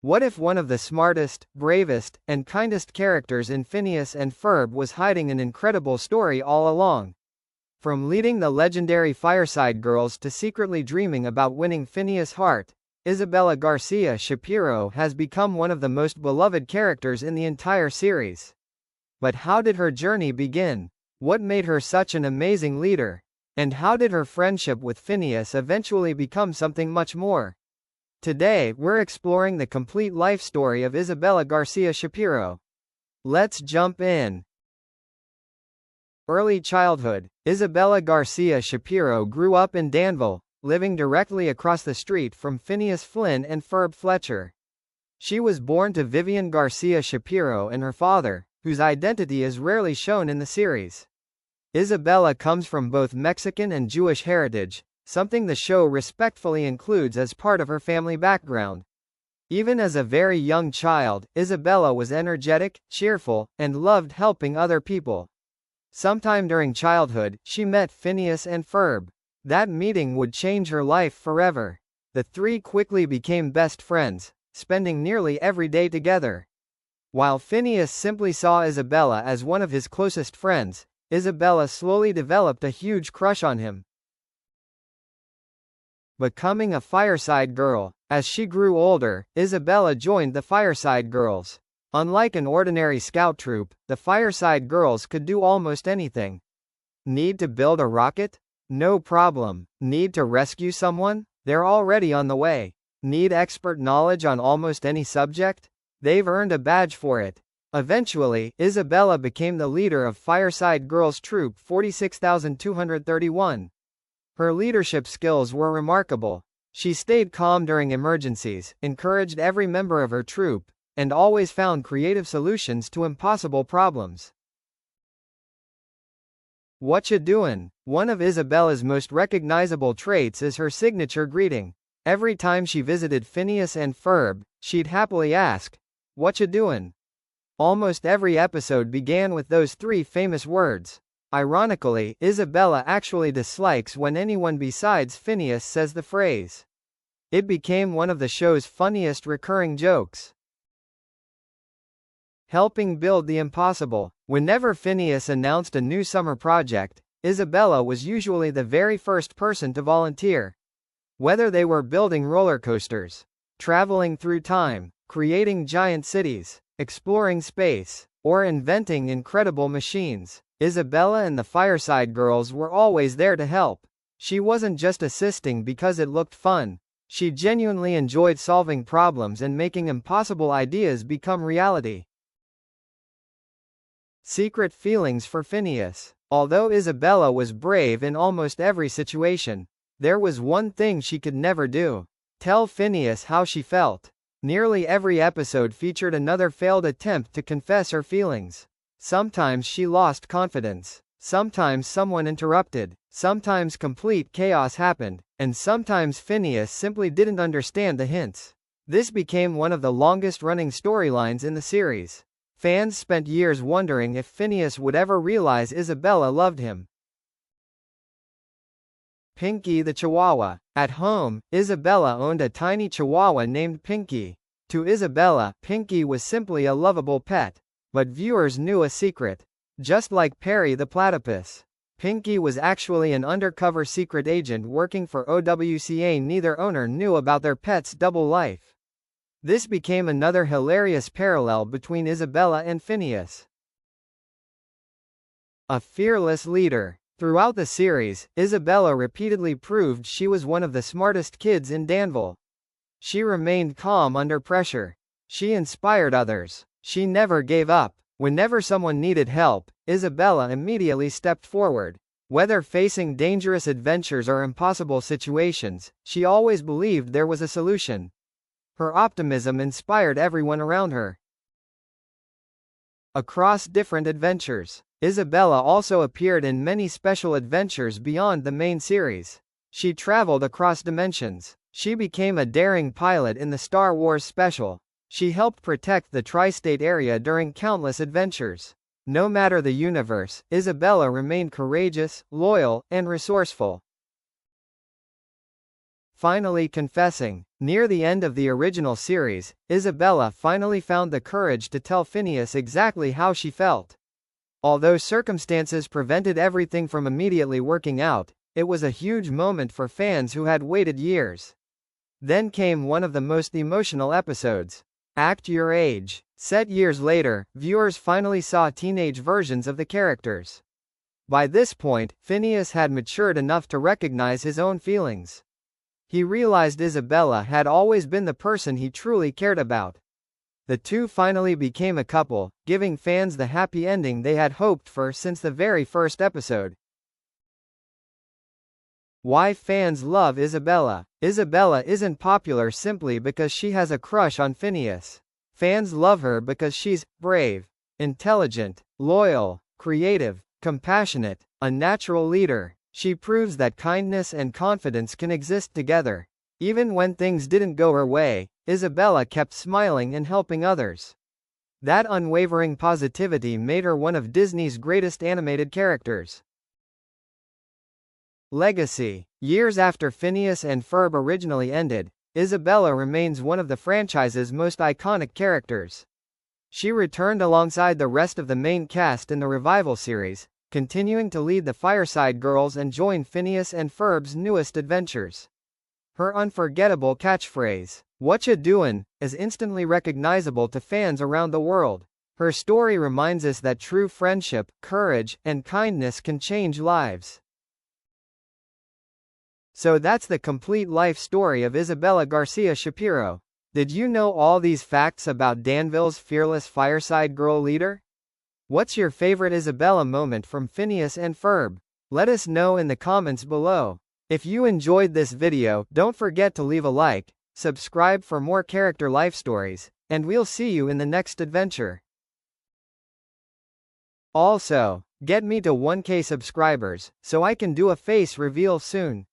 What if one of the smartest, bravest, and kindest characters in Phineas and Ferb was hiding an incredible story all along? From leading the legendary Fireside Girls to secretly dreaming about winning Phineas' heart, Isabella Garcia-Shapiro has become one of the most beloved characters in the entire series. But how did her journey begin? What made her such an amazing leader? And how did her friendship with Phineas eventually become something much more? Today, we're exploring the complete life story of Isabella Garcia-Shapiro. Let's jump in. Early childhood. Isabella Garcia-Shapiro grew up in Danville, living directly across the street from Phineas Flynn and Ferb Fletcher. She was born to Vivian Garcia-Shapiro and her father, whose identity is rarely shown in the series. Isabella comes from both Mexican and Jewish heritage, something the show respectfully includes as part of her family background. Even as a very young child, Isabella was energetic, cheerful, and loved helping other people. Sometime during childhood, she met Phineas and Ferb. That meeting would change her life forever. The three quickly became best friends, spending nearly every day together. While Phineas simply saw Isabella as one of his closest friends, Isabella slowly developed a huge crush on him. Becoming a Fireside Girl. As she grew older, Isabella joined the Fireside Girls. Unlike an ordinary scout troop, the Fireside Girls could do almost anything. Need to build a rocket? No problem. Need to rescue someone? They're already on the way. Need expert knowledge on almost any subject? They've earned a badge for it. Eventually, Isabella became the leader of Fireside Girls Troop 46231. Her leadership skills were remarkable. She stayed calm during emergencies, encouraged every member of her troop, and always found creative solutions to impossible problems. Whatcha doin'? One of Isabella's most recognizable traits is her signature greeting. Every time she visited Phineas and Ferb, she'd happily ask, "Whatcha doin'?" Almost every episode began with those three famous words. Ironically, Isabella actually dislikes when anyone besides Phineas says the phrase. It became one of the show's funniest recurring jokes. Helping build the impossible. Whenever Phineas announced a new summer project, Isabella was usually the very first person to volunteer. Whether they were building roller coasters, traveling through time, creating giant cities, exploring space, or inventing incredible machines, Isabella and the Fireside Girls were always there to help. She wasn't just assisting because it looked fun. She genuinely enjoyed solving problems and making impossible ideas become reality. Secret feelings for Phineas. Although Isabella was brave in almost every situation, there was one thing she could never do: tell Phineas how she felt. Nearly every episode featured another failed attempt to confess her feelings. Sometimes she lost confidence. Sometimes someone interrupted. Sometimes complete chaos happened. And sometimes Phineas simply didn't understand the hints. This became one of the longest-running storylines in the series. Fans spent years wondering if Phineas would ever realize Isabella loved him. Pinky the Chihuahua. At home, Isabella owned a tiny Chihuahua named Pinky. To Isabella, Pinky was simply a lovable pet. But viewers knew a secret. Just like Perry the platypus, Pinky was actually an undercover secret agent working for OWCA. Neither owner knew about their pet's double life. This became another hilarious parallel between Isabella and Phineas. A fearless leader. Throughout the series, Isabella repeatedly proved she was one of the smartest kids in Danville. She remained calm under pressure. She inspired others. She never gave up. Whenever someone needed help, Isabella immediately stepped forward. Whether facing dangerous adventures or impossible situations, she always believed there was a solution. Her optimism inspired everyone around her. Across different adventures. Isabella also appeared in many special adventures beyond the main series. She traveled across dimensions. She became a daring pilot in the Star Wars special. She helped protect the tri-state area during countless adventures. No matter the universe, Isabella remained courageous, loyal, and resourceful. finally confessing. Near the end of the original series, Isabella finally found the courage to tell Phineas exactly how she felt. Although circumstances prevented everything from immediately working out, it was a huge moment for fans who had waited years. Then came one of the most emotional episodes. Act Your Age. Set years later, viewers finally saw teenage versions of the characters. By this point, Phineas had matured enough to recognize his own feelings. He realized Isabella had always been the person he truly cared about. The two finally became a couple, giving fans the happy ending they had hoped for since the very first episode. Why fans love Isabella. Isabella isn't popular simply because she has a crush on Phineas. Fans love her because she's brave, intelligent, loyal, creative, compassionate, a natural leader. She proves that kindness and confidence can exist together. Even when things didn't go her way, Isabella kept smiling and helping others. That unwavering positivity made her one of Disney's greatest animated characters. Legacy. Years after Phineas and Ferb originally ended, Isabella remains one of the franchise's most iconic characters. She returned alongside the rest of the main cast in the revival series, continuing to lead the Fireside Girls and join Phineas and Ferb's newest adventures. Her unforgettable catchphrase, "Whatcha doin'," is instantly recognizable to fans around the world. Her story reminds us that true friendship, courage, and kindness can change lives. So that's the complete life story of Isabella Garcia-Shapiro. Did you know all these facts about Danville's fearless Fireside Girl leader? What's your favorite Isabella moment from Phineas and Ferb? Let us know in the comments below. If you enjoyed this video, don't forget to leave a like, subscribe for more character life stories, and we'll see you in the next adventure. Also, get me to 1K subscribers, so I can do a face reveal soon.